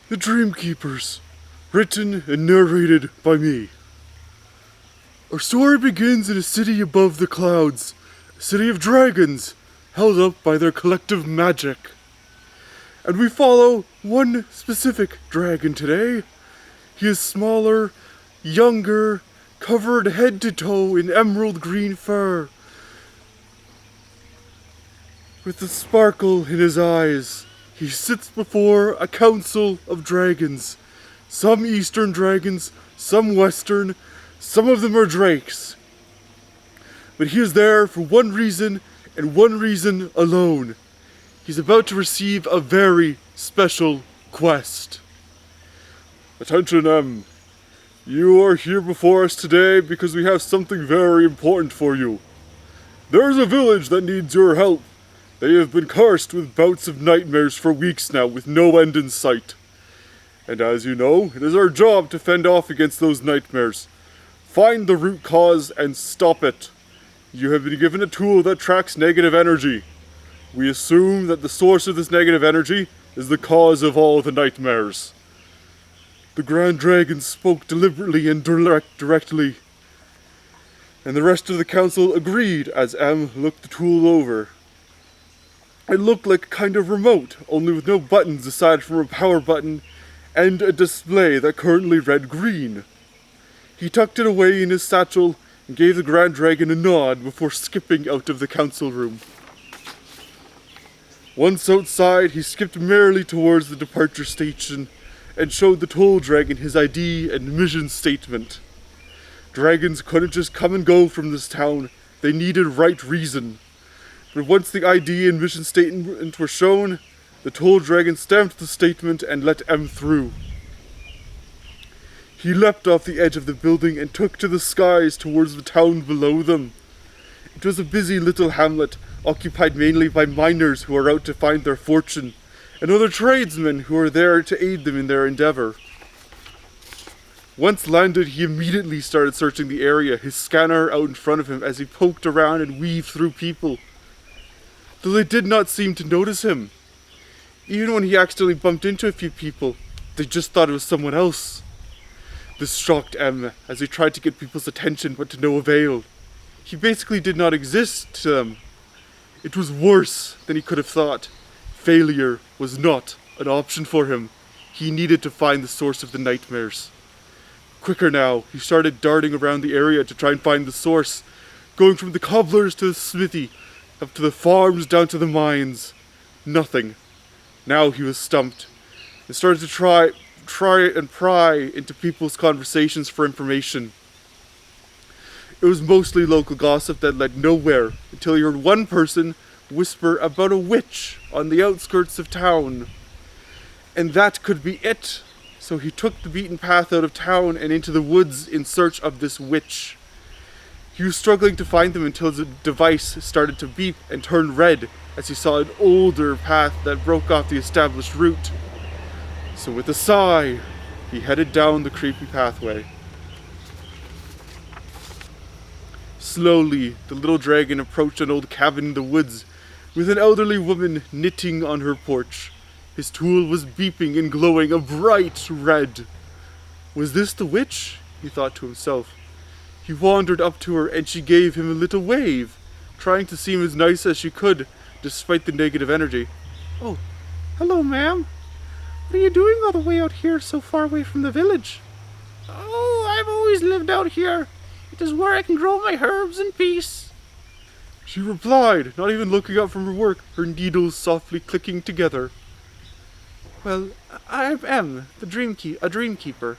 The Dreamkeepers, written and narrated by me. Our story begins in a city above the clouds, a city of dragons, held up by their collective magic. And we follow one specific dragon today. He is smaller, younger, covered head to toe in emerald green fur, with a sparkle in his eyes. He sits before a council of dragons. Some eastern dragons, some western, some of them are drakes. But he is there for one reason and one reason alone. He's about to receive a very special quest. Attention, M. You are here before us today because we have something very important for you. There is a village that needs your help. They have been cursed with bouts of nightmares for weeks now, with no end in sight. And as you know, it is our job to fend off against those nightmares. Find the root cause and stop it. You have been given a tool that tracks negative energy. We assume that the source of this negative energy is the cause of all the nightmares. The Grand Dragon spoke deliberately and directly, and the rest of the council agreed as M looked the tool over. It looked like a kind of remote, only with no buttons aside from a power button and a display that currently read green. He tucked it away in his satchel and gave the Grand Dragon a nod before skipping out of the council room. Once outside, he skipped merrily towards the departure station and showed the Toll Dragon his ID and mission statement. Dragons couldn't just come and go from this town. They needed right reason. But once the ID and mission statement were shown, the Toll Dragon stamped the statement and let M through. He leapt off the edge of the building and took to the skies towards the town below them. It was a busy little hamlet, occupied mainly by miners who are out to find their fortune, and other tradesmen who are there to aid them in their endeavor. Once landed, he immediately started searching the area, his scanner out in front of him as he poked around and weaved through people, though they did not seem to notice him. Even when he accidentally bumped into a few people, they just thought it was someone else. This shocked M as he tried to get people's attention, but to no avail. He basically did not exist to them. It was worse than he could have thought. Failure was not an option for him. He needed to find the source of the nightmares. Quicker now, he started darting around the area to try and find the source, going from the cobblers to the smithy, up to the farms, down to the mines. Nothing. Now he was stumped, and started to try and pry into people's conversations for information. It was mostly local gossip that led nowhere, until he heard one person whisper about a witch on the outskirts of town. And that could be it. So he took the beaten path out of town and into the woods in search of this witch. He was struggling to find them until his device started to beep and turn red as he saw an older path that broke off the established route. So with a sigh, he headed down the creepy pathway. Slowly, the little dragon approached an old cabin in the woods with an elderly woman knitting on her porch. His tool was beeping and glowing a bright red. Was this the witch? He thought to himself. He wandered up to her and she gave him a little wave, trying to seem as nice as she could, despite the negative energy. Oh, hello, ma'am. What are you doing all the way out here so far away from the village? Oh, I've always lived out here. It is where I can grow my herbs in peace. She replied, not even looking up from her work, her needles softly clicking together. Well, I'm M, a dreamkeeper.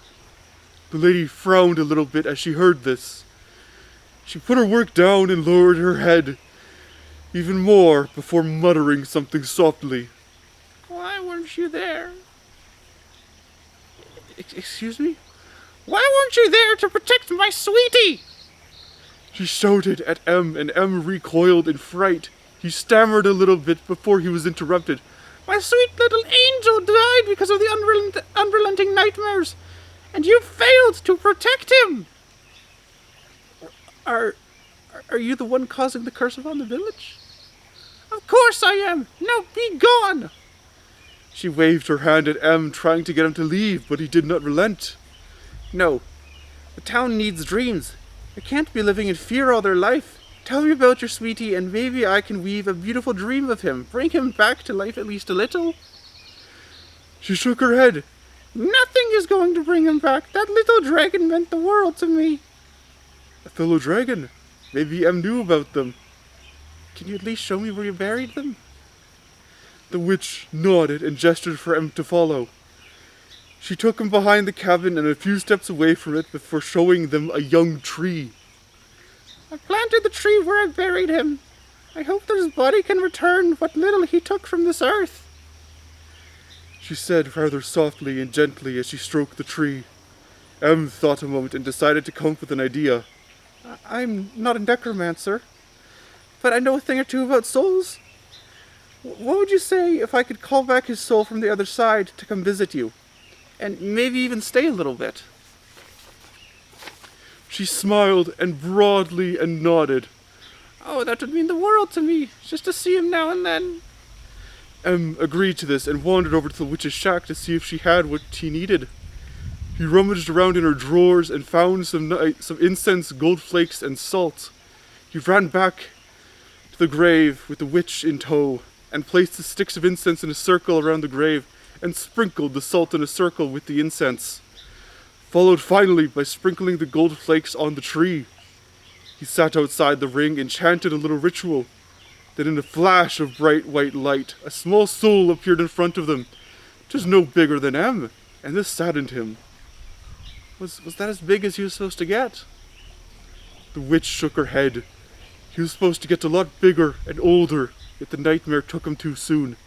The lady frowned a little bit as she heard this. She put her work down and lowered her head even more before muttering something softly. Why weren't you there? Excuse me? Why weren't you there to protect my sweetie? She shouted at M, and M recoiled in fright. He stammered a little bit before he was interrupted. My sweet little angel died because of the unrelenting nightmares, and you failed to protect him. Are you the one causing the curse upon the village? Of course I am. Now be gone. She waved her hand at M, trying to get him to leave, but he did not relent. No, the town needs dreams. They can't be living in fear all their life. Tell me about your sweetie, and maybe I can weave a beautiful dream of him. Bring him back to life at least a little. She shook her head. Nothing is going to bring him back. That little dragon meant the world to me. A fellow dragon. Maybe M knew about them. Can you at least show me where you buried them? The witch nodded and gestured for M to follow. She took him behind the cabin and a few steps away from it before showing them a young tree. I planted the tree where I buried him. I hope that his body can return what little he took from this earth, she said rather softly and gently as she stroked the tree. M thought a moment and decided to come up with an idea. I'm not a necromancer, but I know a thing or two about souls. What would you say if I could call back his soul from the other side to come visit you? And maybe even stay a little bit. She smiled and broadly and nodded. Oh, that would mean the world to me, just to see him now and then. M agreed to this and wandered over to the witch's shack to see if she had what he needed. He rummaged around in her drawers and found some incense, gold flakes, and salt. He ran back to the grave with the witch in tow and placed the sticks of incense in a circle around the grave and sprinkled the salt in a circle with the incense, followed finally by sprinkling the gold flakes on the tree. He sat outside the ring and chanted a little ritual. Then in a flash of bright white light, a small soul appeared in front of them, just no bigger than M, and this saddened him. Was that as big as he was supposed to get? The witch shook her head. He was supposed to get a lot bigger and older, yet the nightmare took him too soon.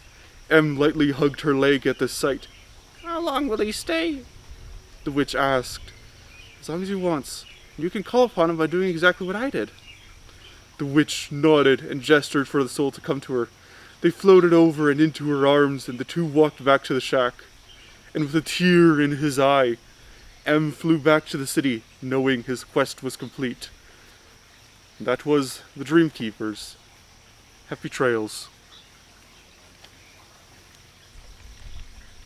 M lightly hugged her leg at this sight. How long will he stay? The witch asked. As long as he wants. You can call upon him by doing exactly what I did. The witch nodded and gestured for the soul to come to her. They floated over and into her arms, and the two walked back to the shack. And with a tear in his eye, M flew back to the city, knowing his quest was complete. That was the Dreamkeepers. Happy trails.